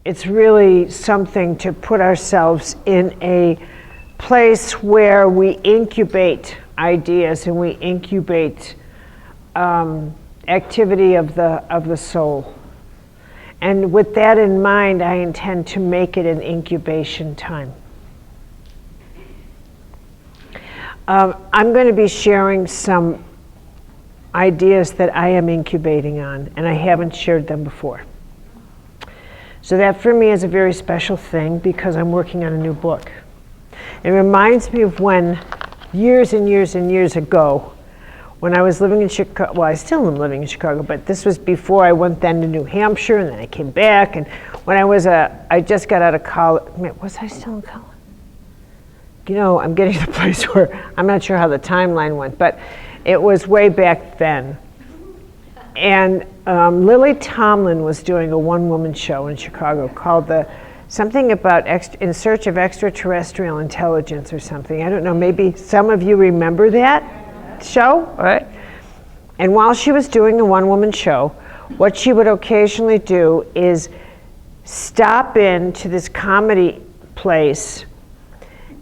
it's really something to put ourselves in a place where we incubate ideas and we incubate activity of the soul. And with that in mind, I intend to make it an incubation time. I'm going to be sharing some ideas that I am incubating on, and I haven't shared them before. So that for me is a very special thing because I'm working on a new book. It reminds me of when years and years and years ago, when I was living in Chicago, well, I still am living in Chicago, but this was before I went then to New Hampshire, and then I came back, and when I just got out of college, was I still in college? You know, I'm getting to the place where I'm not sure how the timeline went, but it was way back then. And Lily Tomlin was doing a one-woman show in Chicago called something about In Search of Extraterrestrial Intelligence or something. I don't know, maybe some of you remember that show, right? And while she was doing the one-woman show, what she would occasionally do is stop into this comedy place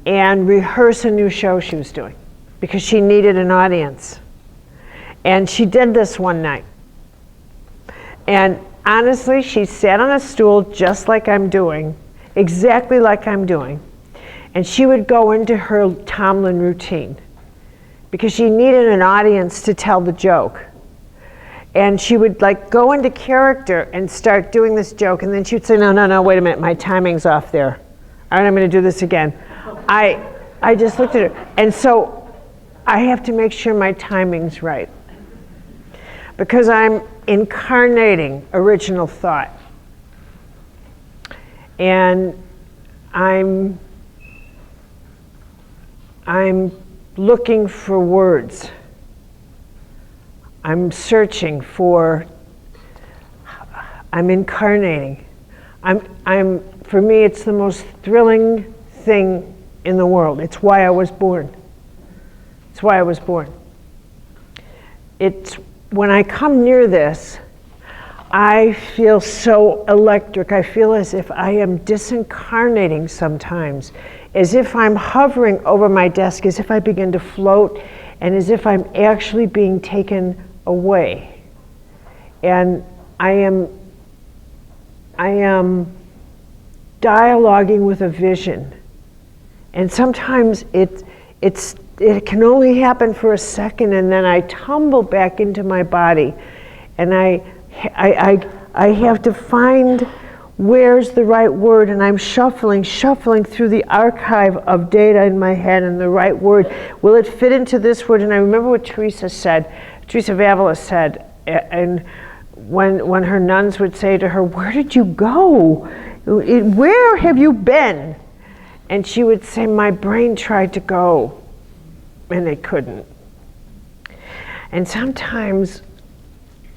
and rehearse a new show she was doing because she needed an audience. And she did this one night. And honestly, she sat on a stool just like I'm doing, exactly like I'm doing. And she would go into her Tomlin routine because she needed an audience to tell the joke. And she would like go into character and start doing this joke, and then she would say, no, wait a minute, my timing's off there. All right, I'm gonna do this again. I just looked at her, and so I have to make sure my timing's right because I'm incarnating original thought. And I'm looking for words. I'm searching for, I'm incarnating. For me, it's the most thrilling thing in the world. It's why I was born. It's why I was born. It's when I come near this, I feel so electric. I feel as if I am disincarnating sometimes, as if I'm hovering over my desk, as if I begin to float, and as if I'm actually being taken away. And I am dialoguing with a vision. And sometimes it can only happen for a second, and then I tumble back into my body, and I have to find where's the right word, and I'm shuffling through the archive of data in my head, and the right word, will it fit into this word? And I remember what Teresa Avila said, and when her nuns would say to her, where did you go? Where have you been? And she would say, my brain tried to go, and it couldn't. And sometimes,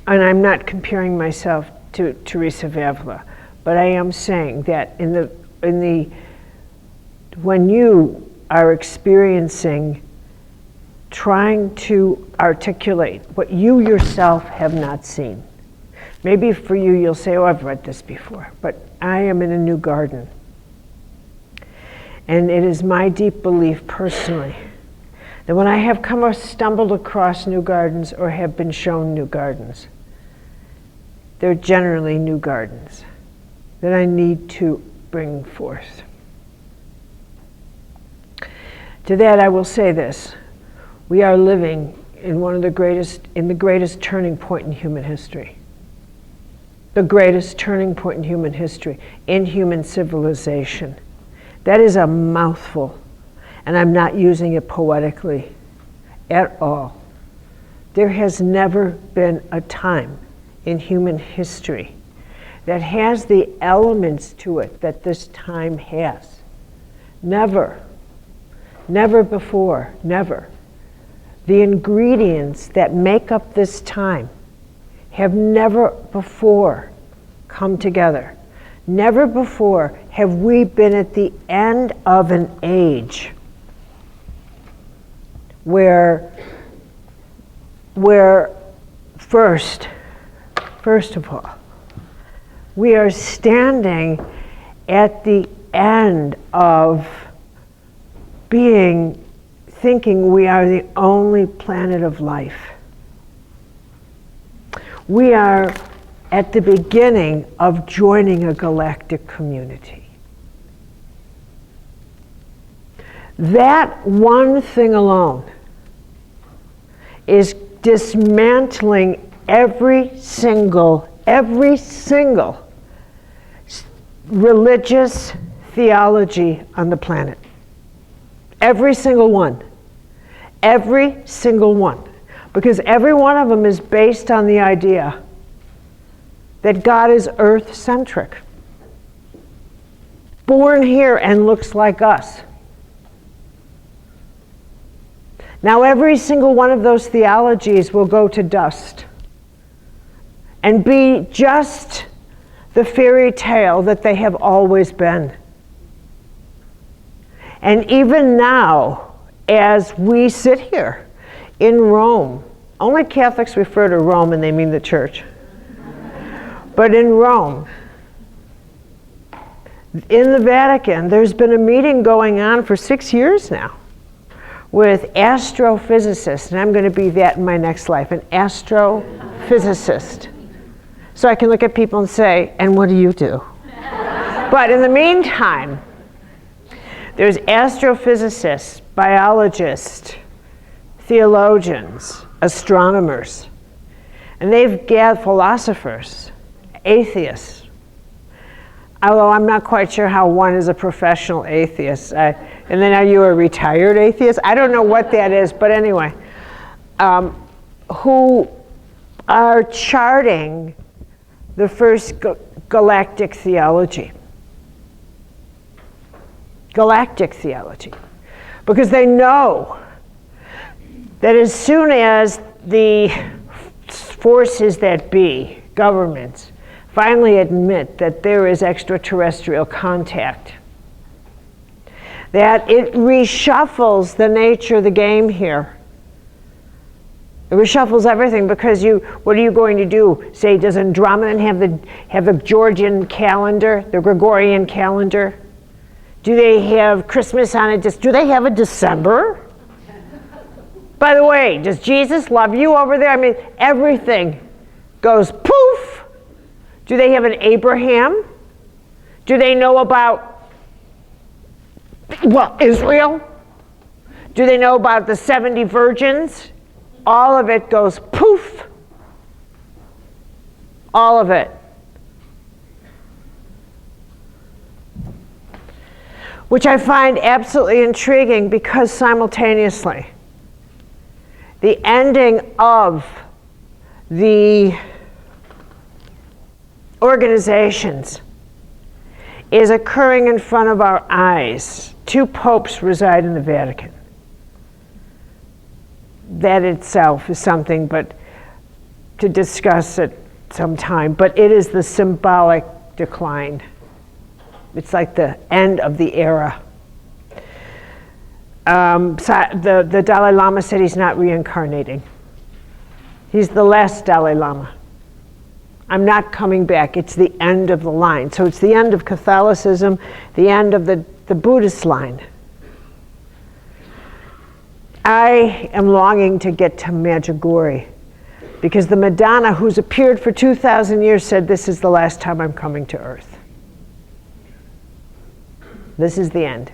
and I'm not comparing myself to Teresa Avila, but I am saying that when you are experiencing trying to articulate what you yourself have not seen, maybe for you you'll say, oh, I've read this before, but I am in a new garden. And it is my deep belief personally that when I have come or stumbled across new gardens or have been shown new gardens, they're generally new gardens that I need to bring forth. To that I will say this: we are living in the greatest turning point in human history. The greatest turning point in human history, in human civilization. That is a mouthful, and I'm not using it poetically at all. There has never been a time in human history that has the elements to it that this time has. Never. Never before. Never. The ingredients that make up this time have never before come together. Never before have we been at the end of an age where first of all, we are standing at the end of thinking we are the only planet of life. We are at the beginning of joining a galactic community. That one thing alone is dismantling every single religious theology on the planet. Every single one. Every single one. Because every one of them is based on the idea that God is earth-centric. Born here and looks like us. Now every single one of those theologies will go to dust and be just the fairy tale that they have always been. And even now, as we sit here in Rome, only Catholics refer to Rome and they mean the church. But in Rome, in the Vatican, there's been a meeting going on for 6 years now with astrophysicists, and I'm going to be that in my next life, an astrophysicist. So I can look at people and say, and what do you do? But in the meantime, there's astrophysicists, biologists, theologians, astronomers, and they've gathered philosophers, atheists. Although I'm not quite sure how one is a professional atheist. And then are you a retired atheist? I don't know what that is, but anyway. Who are charting the first galactic theology. Galactic theology. Because they know that as soon as the forces that be, governments, finally admit that there is extraterrestrial contact, that it reshuffles the nature of the game here. It reshuffles everything because what are you going to do? Say, does Andromeda have the Georgian calendar, the Gregorian calendar? Do they have Christmas on it? Do they have a December? By the way, does Jesus love you over there? I mean, everything goes poof. Do they have an Abraham? Do they know about, Israel? Do they know about the 70 virgins? All of it goes poof. All of it. Which I find absolutely intriguing because simultaneously, the ending of the organizations is occurring in front of our eyes. 2 popes reside in the Vatican. That itself is something but to discuss at some time, but it is the symbolic decline. It's like the end of the era. The Dalai Lama said he's not reincarnating. He's the last Dalai Lama. I'm not coming back. It's the end of the line. So it's the end of Catholicism, the end of the Buddhist line. I am longing to get to Medjugorje because the Madonna, who's appeared for 2,000 years, said, this is the last time I'm coming to Earth. This is the end.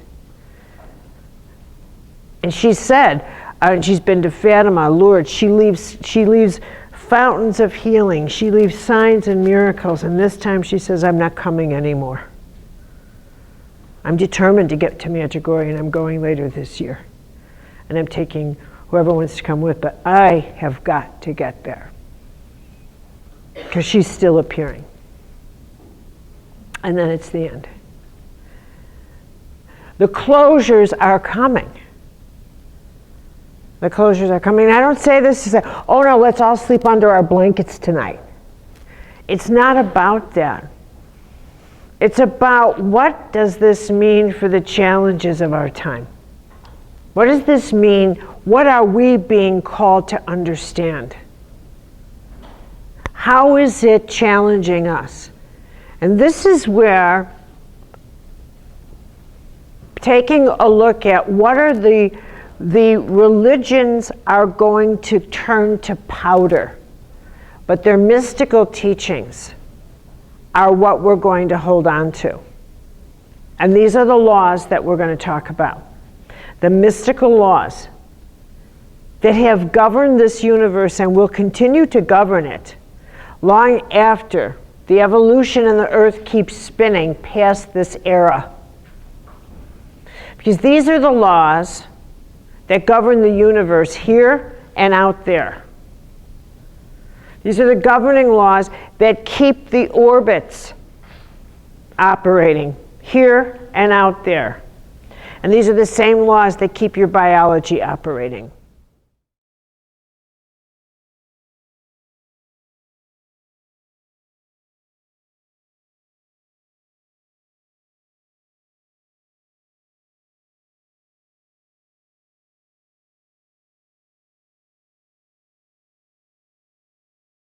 And she said, and she's been to Fatima, Lourdes, she leaves fountains of healing. She leaves signs and miracles. And this time she says, I'm not coming anymore. I'm determined to get to Medjugorje, and I'm going later this year. And I'm taking whoever wants to come with, but I have got to get there. Because she's still appearing. And then it's the end. The closures are coming. The closures are coming. I don't say this to say, oh no, let's all sleep under our blankets tonight. It's not about that. It's about what does this mean for the challenges of our time? What does this mean? What are we being called to understand? How is it challenging us? And this is where taking a look at what are the religions are going to turn to powder, but their mystical teachings are what we're going to hold on to. And these are the laws that we're going to talk about. The mystical laws that have governed this universe and will continue to govern it long after the evolution in the earth keeps spinning past this era. Because these are the laws that govern the universe here and out there. These are the governing laws that keep the orbits operating here and out there. And these are the same laws that keep your biology operating.